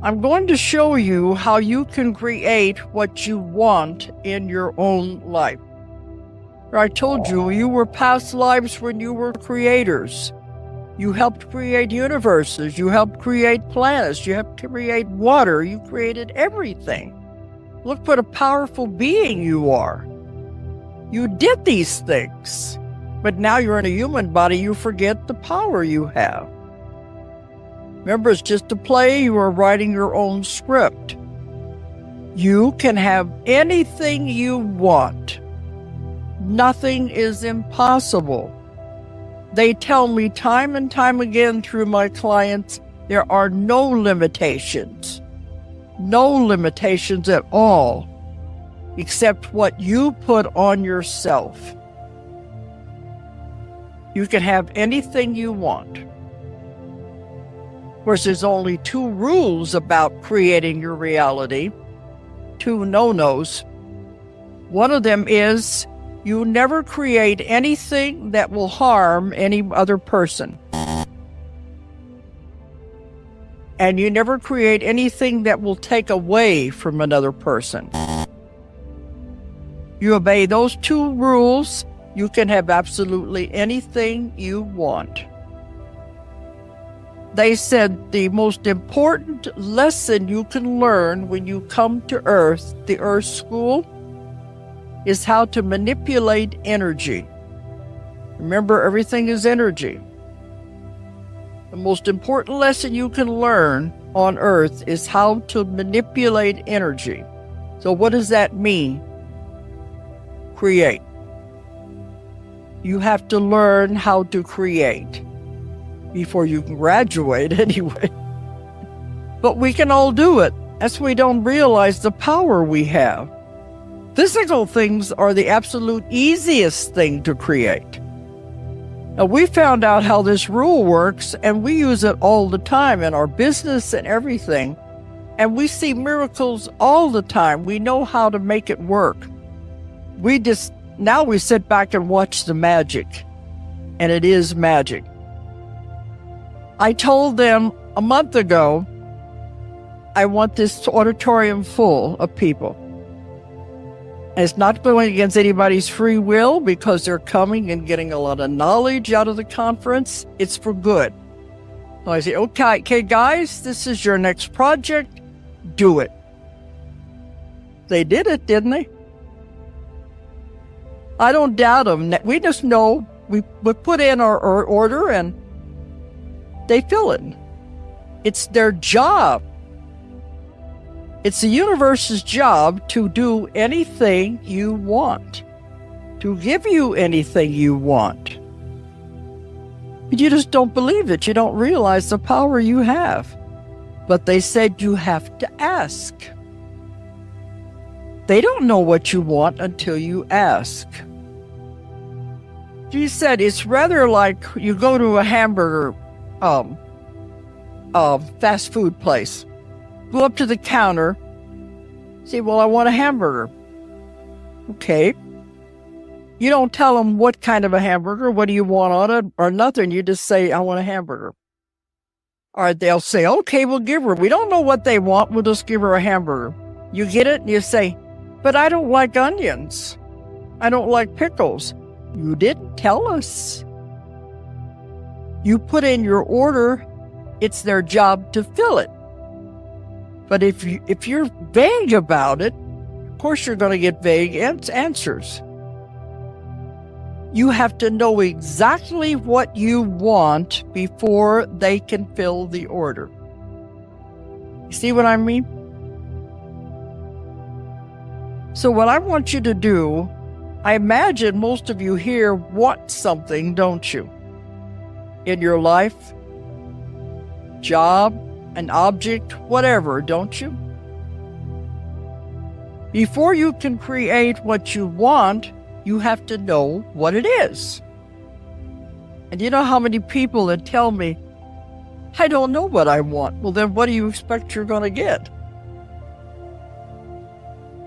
I'm going to show you how you can create what you want in your own life. I told you, you were past lives when you were creators. You helped create universes, you helped create planets, you helped create water, you created everything. Look what a powerful being you are. You did these things, but now you're in a human body, you forget the power you have. Remember, it's just a play, you are writing your own script. You can have anything you want. Nothing is impossible. They tell me time and time again through my clients, there are no limitations. No limitations at all, except what you put on yourself. You can have anything you want. Of course, there's only 2 rules about creating your reality, 2 no-nos. One of them is you never create anything that will harm any other person. And you never create anything that will take away from another person. You obey those 2 rules, you can have absolutely anything you want. They said the most important lesson you can learn when you come to Earth, the Earth School, is how to manipulate energy. Remember, everything is energy. The most important lesson you can learn on Earth is how to manipulate energy. So what does that mean? Create. You have to learn how to create before you can graduate anyway. But we can all do it. That's why we don't realize the power we have. Physical things are the absolute easiest thing to create. Now, we found out how this rule works, and we use it all the time in our business and everything. And we see miracles all the time. We know how to make it work. Now we sit back and watch the magic, and it is magic. I told them a month ago, I want this auditorium full of people. And it's not going against anybody's free will because they're coming and getting a lot of knowledge out of the conference. It's for good. So I say, okay, guys, this is your next project. Do it. They did it, didn't they? I don't doubt them. We just know we put in our order and they fill it. It's their job. It's the universe's job to do anything you want, to give you anything you want. But you just don't believe it. You don't realize the power you have. But they said you have to ask. They don't know what you want until you ask. She said it's rather like you go to a hamburger fast food place. Go up to the counter, say, well, I want a hamburger. Okay. You don't tell them what kind of a hamburger, what do you want on it, or nothing. You just say, I want a hamburger. All right, they'll say, okay, we'll give her. We don't know what they want. We'll just give her a hamburger. You get it and you say, but I don't like onions. I don't like pickles. You didn't tell us. You put in your order. It's their job to fill it. But if you're vague about it, of course you're going to get vague answers. You have to know exactly what you want before they can fill the order. You see what I mean? So what I want you to do, I imagine most of you here want something, don't you? In your life, job, an object, whatever, don't you? Before you can create what you want, you have to know what it is. And you know how many people that tell me, I don't know what I want. Well, then what do you expect you're going to get?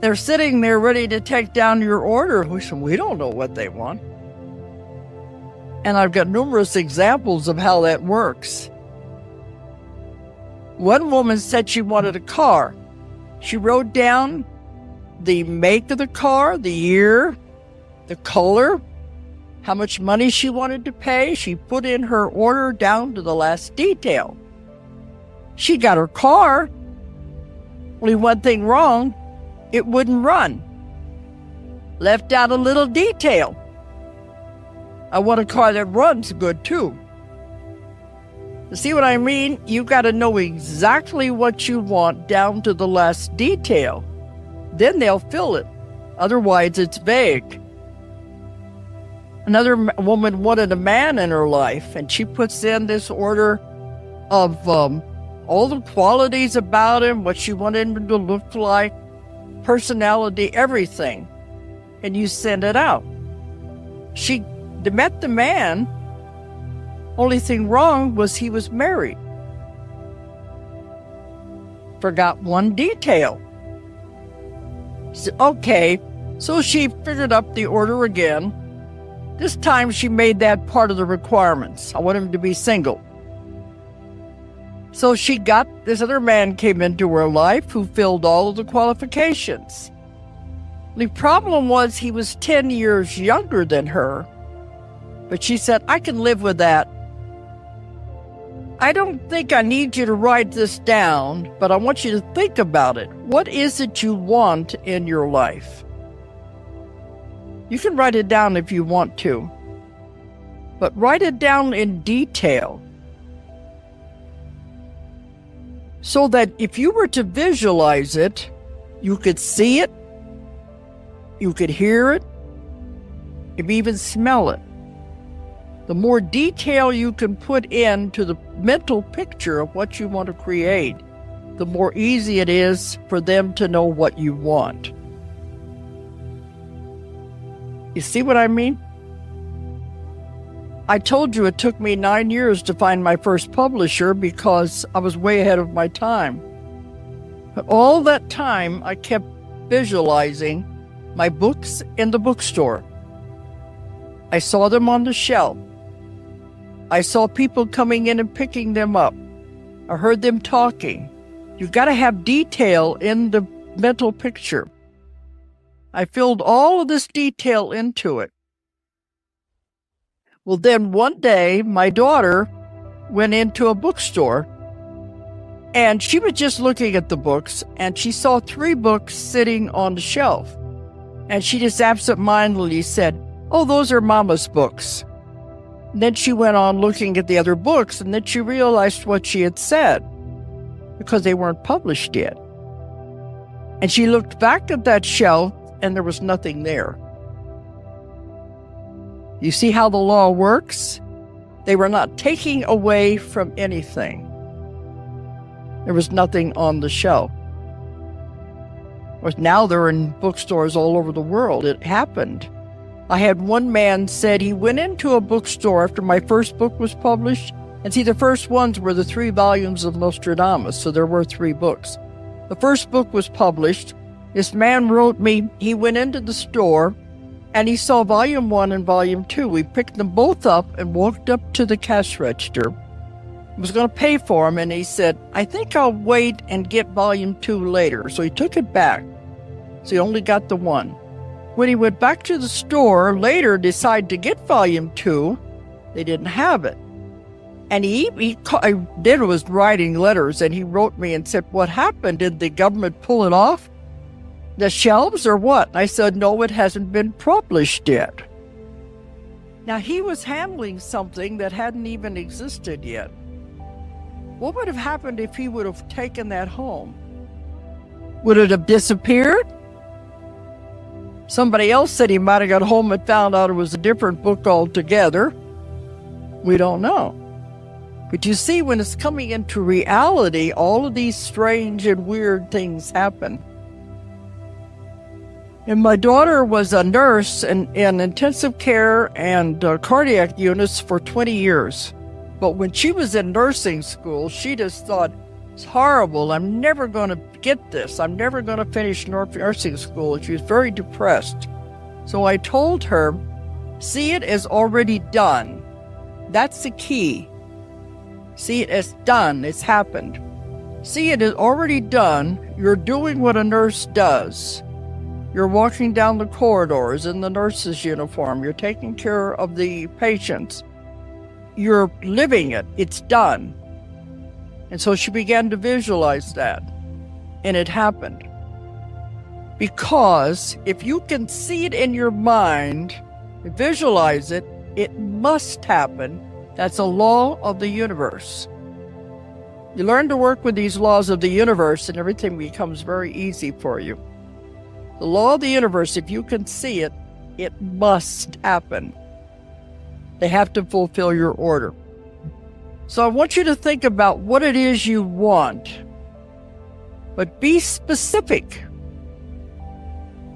They're sitting there ready to take down your order. We don't know what they want. And I've got numerous examples of how that works. One woman said she wanted a car. She wrote down the make of the car, the year, the color, how much money she wanted to pay. She put in her order down to the last detail. She got her car. Only one thing wrong, it wouldn't run. Left out a little detail. I want a car that runs good too. You see what I mean? You got to know exactly what you want down to the last detail. Then they'll fill it. Otherwise, it's vague. Another woman wanted a man in her life, and she puts in this order of all the qualities about him, what she wanted him to look like, personality, everything. And you send it out. She met the man. Only thing wrong was he was married. Forgot one detail. She said, okay, so she figured up the order again. This time she made that part of the requirements. I want him to be single. So she got, this other man came into her life who filled all of the qualifications. The problem was he was 10 years younger than her, but she said, I can live with that. I don't think I need you to write this down, but I want you to think about it. What is it you want in your life? You can write it down if you want to, but write it down in detail so that if you were to visualize it, you could see it, you could hear it, you could even smell it. The more detail you can put into the mental picture of what you want to create, the more easy it is for them to know what you want. You see what I mean? I told you it took me 9 years to find my first publisher because I was way ahead of my time. But all that time, I kept visualizing my books in the bookstore. I saw them on the shelf. I saw people coming in and picking them up. I heard them talking. You got to have detail in the mental picture. I filled all of this detail into it. Well, then one day, my daughter went into a bookstore, and she was just looking at the books, and she saw 3 books sitting on the shelf. And she just absentmindedly said, oh, those are Mama's books. And then she went on looking at the other books, and then she realized what she had said, because they weren't published yet. And she looked back at that shelf, and there was nothing there. You see how the law works? They were not taking away from anything. There was nothing on the shelf. But now they're in bookstores all over the world. It happened. I had one man said he went into a bookstore after my first book was published, and see, the first ones were the 3 volumes of Nostradamus, so there were 3 books. The first book was published. This man wrote me, he went into the store, and he saw volume 1 and volume 2. We picked them both up and walked up to the cash register. I was going to pay for them, and he said, I think I'll wait and get volume 2 later. So he took it back. So he only got the 1. When he went back to the store later, decided to get volume 2, they didn't have it. And I was writing letters, and he wrote me and said, what happened? Did the government pull it off the shelves or what? I said, no, it hasn't been published yet. Now, he was handling something that hadn't even existed yet. What would have happened if he would have taken that home? Would it have disappeared? Somebody else said he might have got home and found out it was a different book altogether. We don't know. But you see, when it's coming into reality, all of these strange and weird things happen. And my daughter was a nurse in intensive care and cardiac units for 20 years. But when she was in nursing school, she just thought, it's horrible. I'm never going to get this. I'm never going to finish nursing school. She was very depressed. So I told her, see it as already done. That's the key. See it as done. It's happened. See, it is already done. You're doing what a nurse does. You're walking down the corridors in the nurse's uniform. You're taking care of the patients. You're living it. It's done. And so she began to visualize that. And it happened. Because if you can see it in your mind, visualize it, it must happen. That's a law of the universe. You learn to work with these laws of the universe and everything becomes very easy for you. The law of the universe, if you can see it, it must happen. They have to fulfill your order. So I want you to think about what it is you want, but be specific.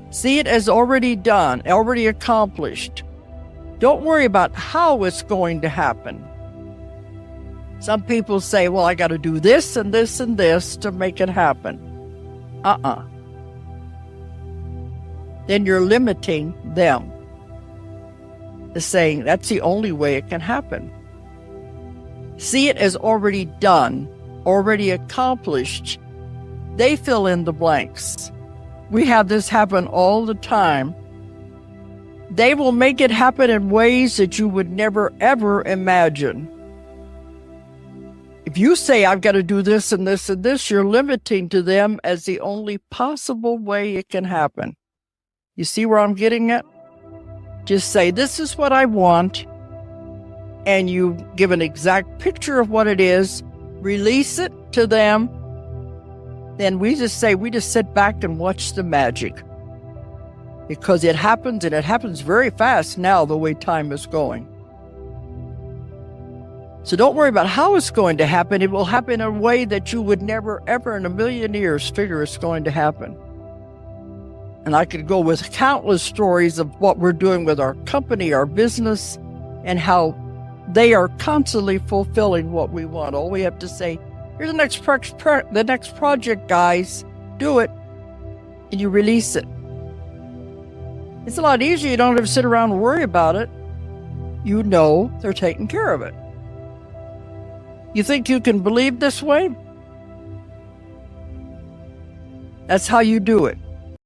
See it as already done, already accomplished. Don't worry about how it's going to happen. Some people say, well, I got to do this and this and this to make it happen. Then you're limiting them. They're saying that's the only way it can happen. See it as already done, already accomplished. They fill in the blanks. We have this happen all the time. They will make it happen in ways that you would never, ever imagine. If you say, I've got to do this and this and this, you're limiting to them as the only possible way it can happen. You see where I'm getting at? Just say, this is what I want, and you give an exact picture of what it is, release it to them, then we just sit back and watch the magic. Because it happens, and it happens very fast now the way time is going. So don't worry about how it's going to happen. It will happen in a way that you would never, ever in a million years figure it's going to happen. And I could go with countless stories of what we're doing with our company, our business, and how they are constantly fulfilling what we want. All we have to say, here's the next project, guys. Do it. And you release it. It's a lot easier. You don't have to sit around and worry about it. You know they're taking care of it. You think you can believe this way? That's how you do it.